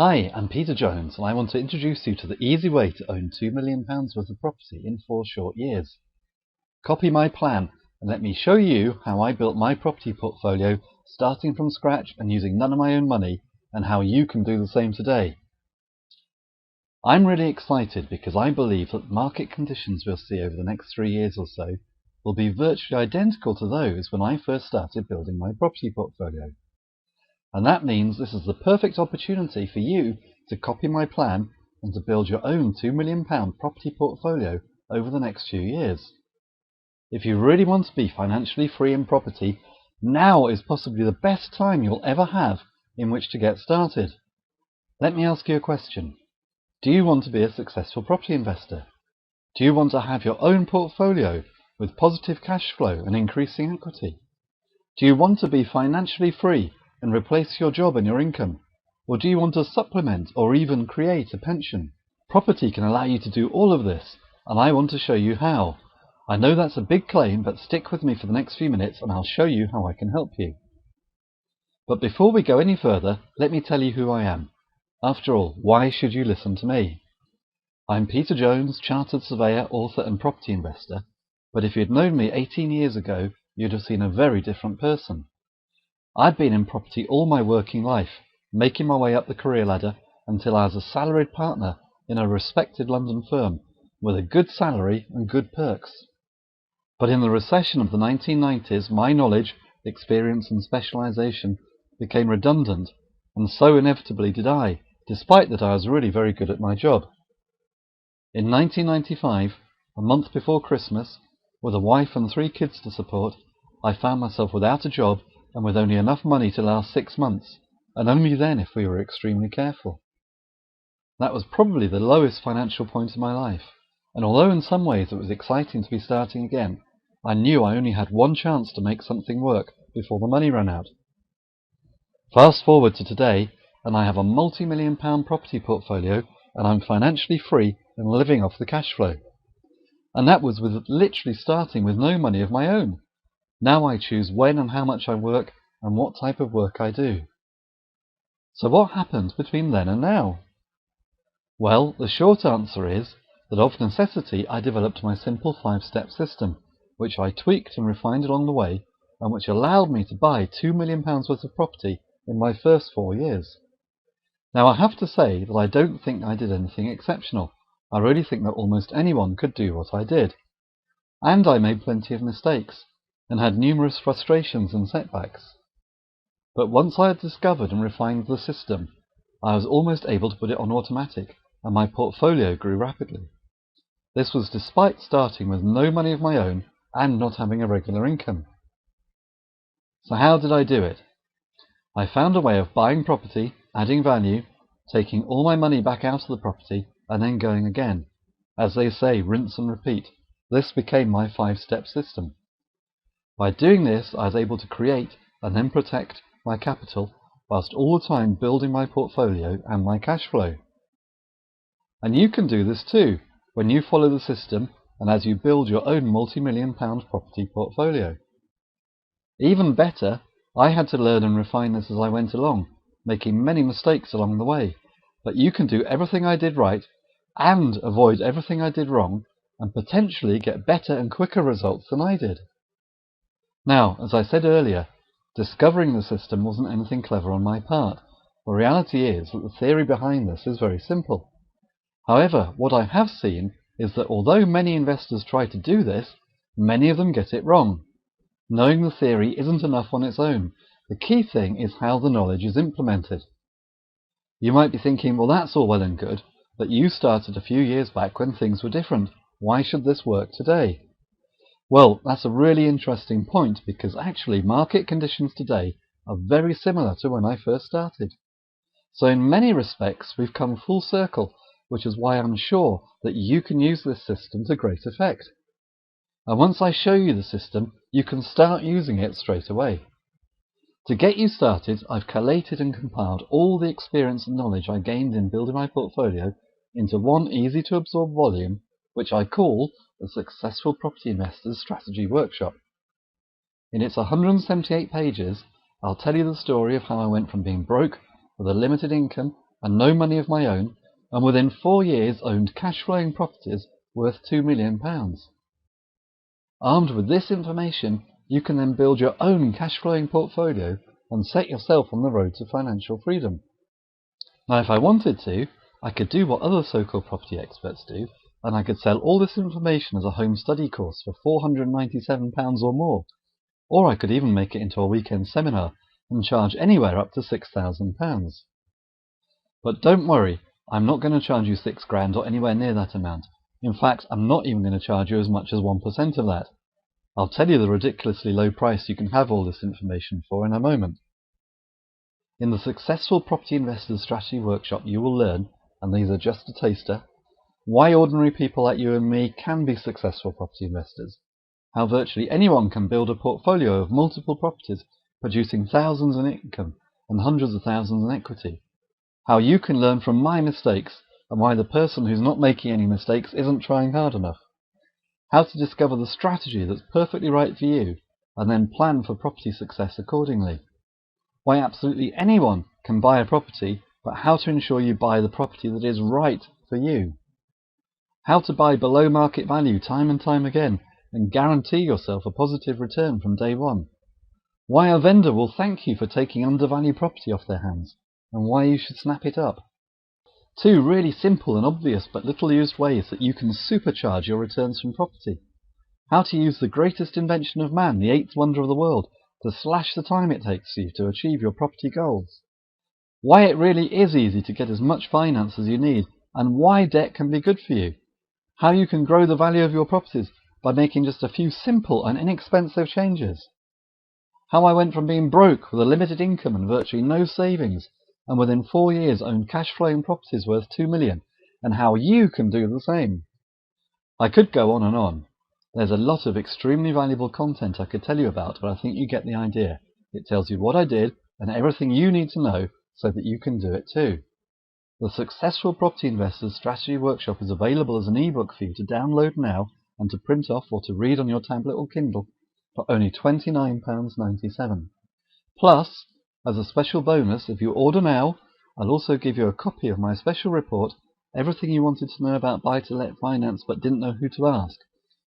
Hi, I'm Peter Jones, and I want to introduce you to the easy way to own £2 million worth of property in 4 short years. Copy my plan and let me show you how I built my property portfolio starting from scratch and using none of my own money, and how you can do the same today. I'm really excited because I believe that the market conditions we'll see over the next 3 years or so will be virtually identical to those when I first started building my property portfolio. And that means this is the perfect opportunity for you to copy my plan and to build your own £2 million property portfolio over the next few years. If you really want to be financially free in property, now is possibly the best time you'll ever have in which to get started. Let me ask you a question. Do you want to be a successful property investor? Do you want to have your own portfolio with positive cash flow and increasing equity? Do you want to be financially free and replace your job and your income? Or do you want to supplement or even create a pension? Property can allow you to do all of this, and I want to show you how. I know that's a big claim, but stick with me for the next few minutes and I'll show you how I can help you. But before we go any further, let me tell you who I am. After all, why should you listen to me? I'm Peter Jones, chartered surveyor, author and property investor, but if you'd known me 18 years ago, you'd have seen a very different person. I'd been in property all my working life, making my way up the career ladder until I was a salaried partner in a respected London firm with a good salary and good perks. But in the recession of the 1990s, my knowledge, experience and specialisation became redundant, and so inevitably did I, despite that I was really very good at my job. In 1995, a month before Christmas, with a wife and 3 kids to support, I found myself without a job and with only enough money to last 6 months, and only then if we were extremely careful. That was probably the lowest financial point of my life, and although in some ways it was exciting to be starting again, I knew I only had one chance to make something work before the money ran out. Fast forward to today, and I have a multi-million-pound property portfolio, and I'm financially free and living off the cash flow. And that was with literally starting with no money of my own. Now I choose when and how much I work and what type of work I do. So what happened between then and now? Well, the short answer is that of necessity I developed my simple 5-step system, which I tweaked and refined along the way, and which allowed me to buy £2 million worth of property in my first 4 years. Now I have to say that I don't think I did anything exceptional. I really think that almost anyone could do what I did. And I made plenty of mistakes, and had numerous frustrations and setbacks. But once I had discovered and refined the system, I was almost able to put it on automatic, and my portfolio grew rapidly. This was despite starting with no money of my own and not having a regular income. So how did I do it? I found a way of buying property, adding value, taking all my money back out of the property, and then going again. As they say, rinse and repeat. This became my 5-step system. By doing this, I was able to create and then protect my capital, whilst all the time building my portfolio and my cash flow. And you can do this too, when you follow the system and as you build your own multi-million-pound property portfolio. Even better, I had to learn and refine this as I went along, making many mistakes along the way. But you can do everything I did right and avoid everything I did wrong, and potentially get better and quicker results than I did. Now, as I said earlier, discovering the system wasn't anything clever on my part. The reality is that the theory behind this is very simple. However, what I have seen is that although many investors try to do this, many of them get it wrong. Knowing the theory isn't enough on its own. The key thing is how the knowledge is implemented. You might be thinking, well, that's all well and good, but you started a few years back when things were different. Why should this work today? Well, that's a really interesting point, because actually market conditions today are very similar to when I first started. So in many respects we've come full circle, which is why I'm sure that you can use this system to great effect. And once I show you the system, you can start using it straight away. To get you started, I've collated and compiled all the experience and knowledge I gained in building my portfolio into one easy-to-absorb volume, which I call the Successful Property Investor's Strategy Workshop. In its 178 pages, I'll tell you the story of how I went from being broke with a limited income and no money of my own, and within 4 years owned cash-flowing properties worth £2 million. Armed with this information, you can then build your own cash-flowing portfolio and set yourself on the road to financial freedom. Now, if I wanted to, I could do what other so-called property experts do, and I could sell all this information as a home study course for £497 or more, or I could even make it into a weekend seminar and charge anywhere up to £6,000. But don't worry, I'm not going to charge you £6,000 or anywhere near that amount. In fact, I'm not even going to charge you as much as 1% of that. I'll tell you the ridiculously low price you can have all this information for in a moment. In the Successful Property Investors Strategy Workshop, you will learn, and these are just a taster, why ordinary people like you and me can be successful property investors, how virtually anyone can build a portfolio of multiple properties producing thousands in income and hundreds of thousands in equity, how you can learn from my mistakes and why the person who's not making any mistakes isn't trying hard enough, how to discover the strategy that's perfectly right for you and then plan for property success accordingly, why absolutely anyone can buy a property, but how to ensure you buy the property that is right for you, how to buy below market value time and time again and guarantee yourself a positive return from day one, why a vendor will thank you for taking undervalued property off their hands, and why you should snap it up. 2 really simple and obvious but little used ways that you can supercharge your returns from property. How to use the greatest invention of man, the 8th wonder of the world, to slash the time it takes you to achieve your property goals. Why it really is easy to get as much finance as you need, and why debt can be good for you. How you can grow the value of your properties by making just a few simple and inexpensive changes. How I went from being broke with a limited income and virtually no savings, and within 4 years owned cash-flowing properties worth £2 million, and how you can do the same. I could go on and on. There's a lot of extremely valuable content I could tell you about, but I think you get the idea. It tells you what I did and everything you need to know so that you can do it too. The Successful Property Investors Strategy Workshop is available as an ebook for you to download now and to print off or to read on your tablet or Kindle for only £29.97. Plus, as a special bonus, if you order now, I'll also give you a copy of my special report, Everything You Wanted to Know About Buy-to-Let Finance But Didn't Know Who to Ask,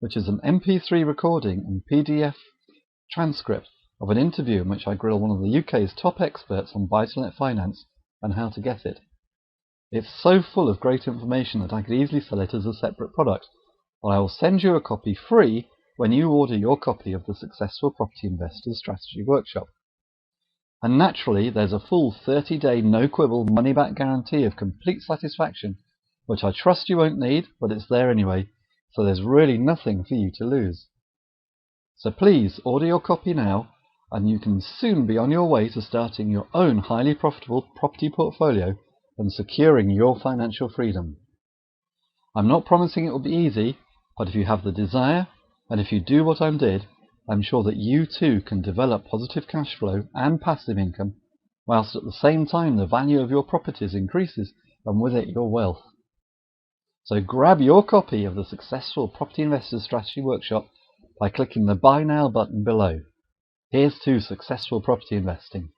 which is an MP3 recording and PDF transcript of an interview in which I grill one of the UK's top experts on buy-to-let finance and how to get it. It's so full of great information that I could easily sell it as a separate product, but I will send you a copy free when you order your copy of the Successful Property Investors Strategy Workshop. And naturally, there's a full 30-day no-quibble money-back guarantee of complete satisfaction, which I trust you won't need, but it's there anyway, so there's really nothing for you to lose. So please order your copy now, and you can soon be on your way to starting your own highly profitable property portfolio and securing your financial freedom. I'm not promising it will be easy, but if you have the desire, and if you do what I did, I'm sure that you too can develop positive cash flow and passive income, whilst at the same time the value of your properties increases and with it your wealth. So grab your copy of the Successful Property Investors Strategy Workshop by clicking the Buy Now button below. Here's to successful property investing.